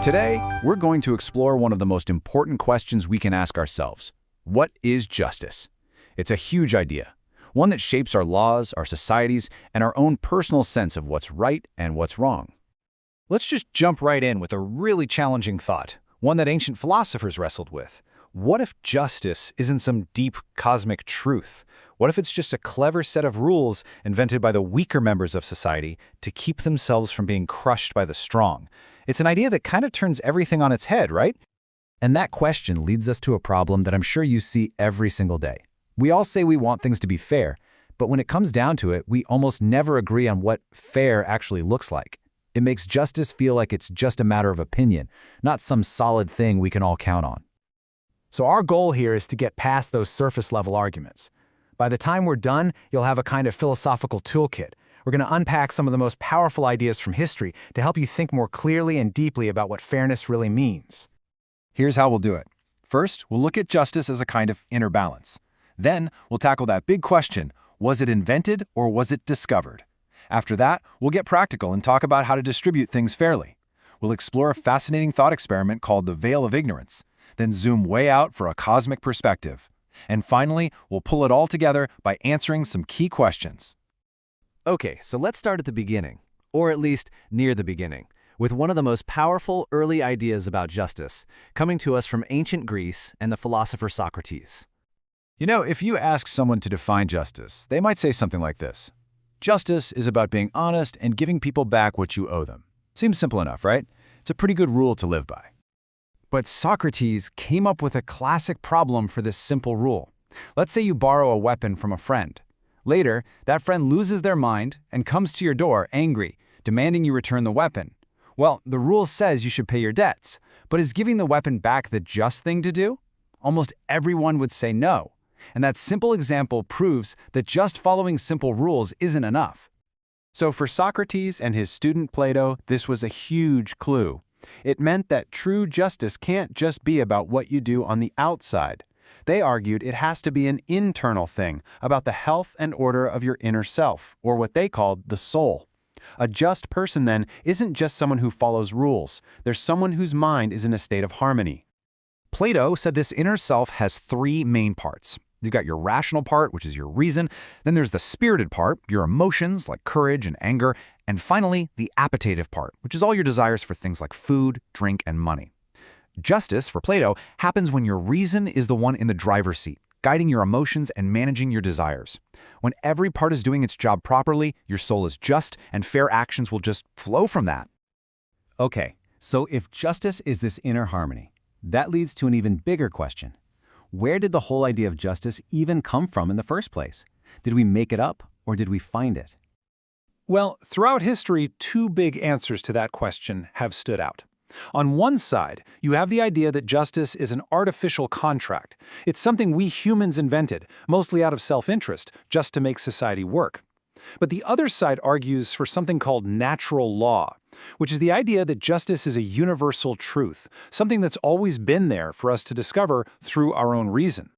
Today, we're going to explore one of the most important questions we can ask ourselves. What is justice? It's a huge idea, one that shapes our laws, our societies, and our own personal sense of what's right and what's wrong. Let's just jump right in with a really challenging thought, one that ancient philosophers wrestled with. What if justice isn't some deep cosmic truth? What if it's just a clever set of rules invented by the weaker members of society to keep themselves from being crushed by the strong? It's an idea that kind of turns everything on its head, right? And that question leads us to a problem that I'm sure you see every single day. We all say we want things to be fair, but when it comes down to it, we almost never agree on what fair actually looks like. It makes justice feel like it's just a matter of opinion, not some solid thing we can all count on. So our goal here is to get past those surface-level arguments. By the time we're done, you'll have a kind of philosophical toolkit. We're going to unpack some of the most powerful ideas from history to help you think more clearly and deeply about what fairness really means. Here's how we'll do it. First, we'll look at justice as a kind of inner balance. Then, we'll tackle that big question, was it invented or was it discovered? After that, we'll get practical and talk about how to distribute things fairly. We'll explore a fascinating thought experiment called the veil of ignorance, then zoom way out for a cosmic perspective. And finally, we'll pull it all together by answering some key questions. Okay, so let's start at the beginning, or at least near the beginning, with one of the most powerful early ideas about justice, coming to us from ancient Greece and the philosopher Socrates. You know, if you ask someone to define justice, they might say something like this. Justice is about being honest and giving people back what you owe them. Seems simple enough, right? It's a pretty good rule to live by. But Socrates came up with a classic problem for this simple rule. Let's say you borrow a weapon from a friend. Later, that friend loses their mind and comes to your door angry, demanding you return the weapon. Well, the rule says you should pay your debts, but is giving the weapon back the just thing to do? Almost everyone would say no. And that simple example proves that just following simple rules isn't enough. So for Socrates and his student Plato, this was a huge clue. It meant that true justice can't just be about what you do on the outside. They argued it has to be an internal thing, about the health and order of your inner self, or what they called the soul. A just person, then, isn't just someone who follows rules. They're someone whose mind is in a state of harmony. Plato said this inner self has three main parts. You've got your rational part, which is your reason. Then there's the spirited part, your emotions like courage and anger. And finally, the appetitive part, which is all your desires for things like food, drink, and money. Justice, for Plato, happens when your reason is the one in the driver's seat, guiding your emotions and managing your desires. When every part is doing its job properly, your soul is just, and fair actions will just flow from that. Okay, so if justice is this inner harmony, that leads to an even bigger question. Where did the whole idea of justice even come from in the first place? Did we make it up, or did we find it? Well, throughout history, two big answers to that question have stood out. On one side, you have the idea that justice is an artificial contract. It's something we humans invented, mostly out of self-interest, just to make society work. But the other side argues for something called natural law, which is the idea that justice is a universal truth, something that's always been there for us to discover through our own reason.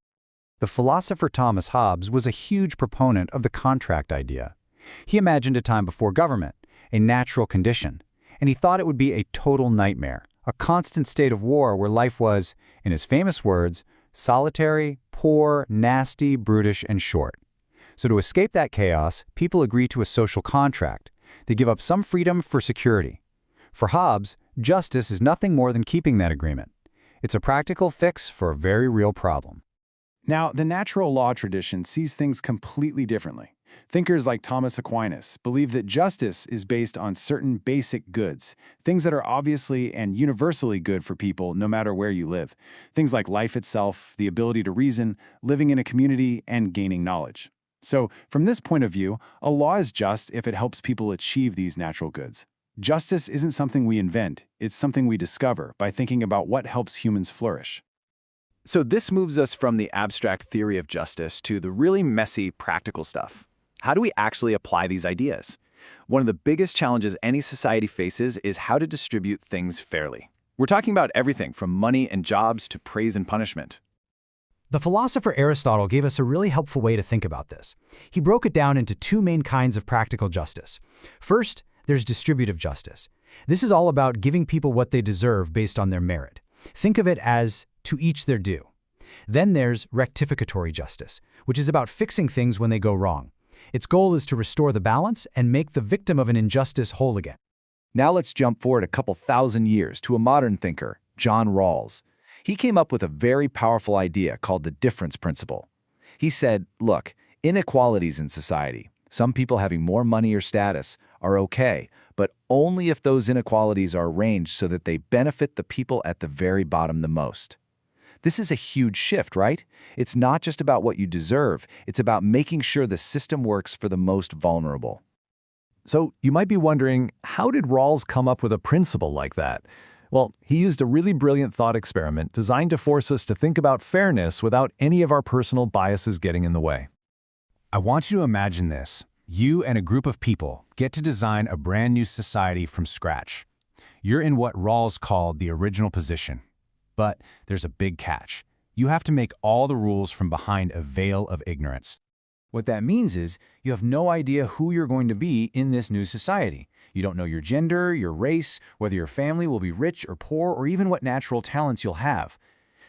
The philosopher Thomas Hobbes was a huge proponent of the contract idea. He imagined a time before government, a natural condition, and he thought it would be a total nightmare, a constant state of war where life was, in his famous words, solitary, poor, nasty, brutish, and short. So to escape that chaos, people agree to a social contract. They give up some freedom for security. For Hobbes, justice is nothing more than keeping that agreement. It's a practical fix for a very real problem. Now, the natural law tradition sees things completely differently. Thinkers like Thomas Aquinas believe that justice is based on certain basic goods, things that are obviously and universally good for people no matter where you live. Things like life itself, the ability to reason, living in a community, and gaining knowledge. So, from this point of view, a law is just if it helps people achieve these natural goods. Justice isn't something we invent, it's something we discover by thinking about what helps humans flourish. So this moves us from the abstract theory of justice to the really messy, practical stuff. How do we actually apply these ideas? One of the biggest challenges any society faces is how to distribute things fairly. We're talking about everything from money and jobs to praise and punishment. The philosopher Aristotle gave us a really helpful way to think about this. He broke it down into two main kinds of practical justice. First, there's distributive justice. This is all about giving people what they deserve based on their merit. Think of it as to each their due. Then there's rectificatory justice, which is about fixing things when they go wrong. Its goal is to restore the balance and make the victim of an injustice whole again. Now let's jump forward a couple thousand years to a modern thinker, John Rawls. He came up with a very powerful idea called the difference principle. He said, look, inequalities in society, some people having more money or status, are okay, but only if those inequalities are arranged so that they benefit the people at the very bottom the most. This is a huge shift, right? It's not just about what you deserve, it's about making sure the system works for the most vulnerable. So you might be wondering, how did Rawls come up with a principle like that? Well, he used a really brilliant thought experiment designed to force us to think about fairness without any of our personal biases getting in the way. I want you to imagine this. You and a group of people get to design a brand new society from scratch. You're in what Rawls called the original position. But there's a big catch. You have to make all the rules from behind a veil of ignorance. What that means is you have no idea who you're going to be in this new society. You don't know your gender, your race, whether your family will be rich or poor, or even what natural talents you'll have.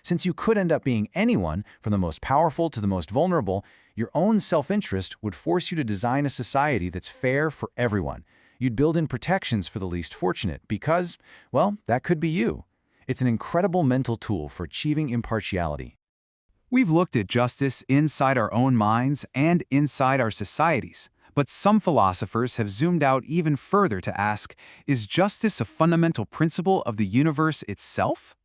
Since you could end up being anyone, from the most powerful to the most vulnerable, your own self-interest would force you to design a society that's fair for everyone. You'd build in protections for the least fortunate because, well, that could be you. It's an incredible mental tool for achieving impartiality. We've looked at justice inside our own minds and inside our societies, but some philosophers have zoomed out even further to ask, is justice a fundamental principle of the universe itself?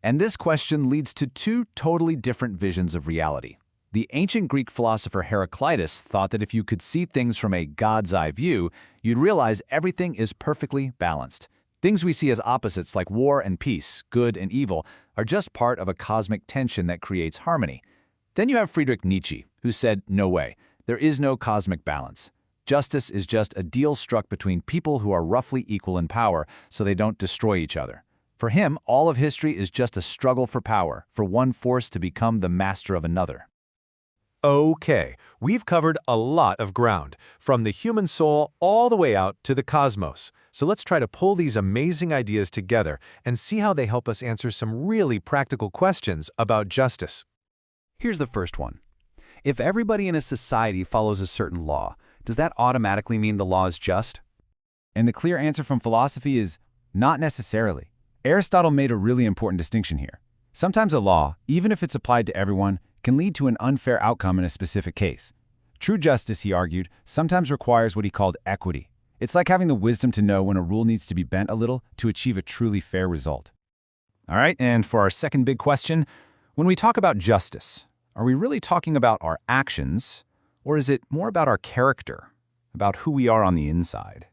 And this question leads to two totally different visions of reality. The ancient Greek philosopher Heraclitus thought that if you could see things from a God's eye view, you'd realize everything is perfectly balanced. Things we see as opposites like war and peace, good and evil, are just part of a cosmic tension that creates harmony. Then you have Friedrich Nietzsche, who said, no way, there is no cosmic balance. Justice is just a deal struck between people who are roughly equal in power so they don't destroy each other. For him, all of history is just a struggle for power, for one force to become the master of another. Okay, we've covered a lot of ground, from the human soul all the way out to the cosmos. So let's try to pull these amazing ideas together and see how they help us answer some really practical questions about justice. Here's the first one. If everybody in a society follows a certain law, does that automatically mean the law is just? And the clear answer from philosophy is not necessarily. Aristotle made a really important distinction here. Sometimes a law, even if it's applied to everyone, can lead to an unfair outcome in a specific case. True justice, he argued, sometimes requires what he called equity. It's like having the wisdom to know when a rule needs to be bent a little to achieve a truly fair result. All right, and for our second big question, when we talk about justice, are we really talking about our actions, or is it more about our character, about who we are on the inside?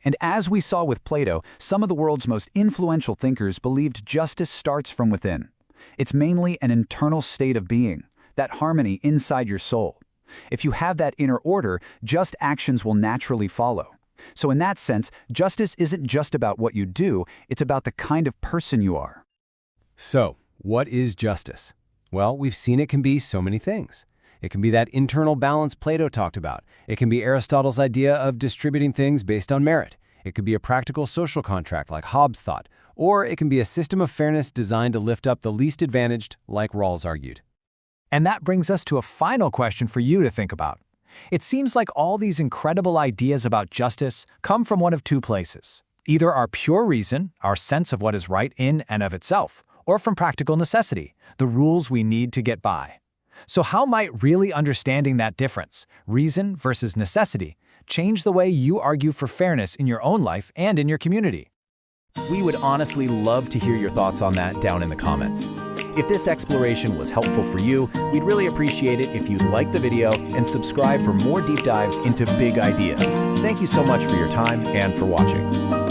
And as we saw with Plato, some of the world's most influential thinkers believed justice starts from within. It's mainly an internal state of being, that harmony inside your soul. If you have that inner order, just actions will naturally follow. So in that sense, justice isn't just about what you do, it's about the kind of person you are. So, what is justice? Well, we've seen it can be so many things. It can be that internal balance Plato talked about. It can be Aristotle's idea of distributing things based on merit. It could be a practical social contract like Hobbes thought. Or it can be a system of fairness designed to lift up the least advantaged, like Rawls argued. And that brings us to a final question for you to think about. It seems like all these incredible ideas about justice come from one of two places. Either our pure reason, our sense of what is right in and of itself, or from practical necessity, the rules we need to get by. So how might really understanding that difference, reason versus necessity, change the way you argue for fairness in your own life and in your community? We would honestly love to hear your thoughts on that down in the comments. If this exploration was helpful for you, we'd really appreciate it if you'd like the video and subscribe for more deep dives into big ideas. Thank you so much for your time and for watching.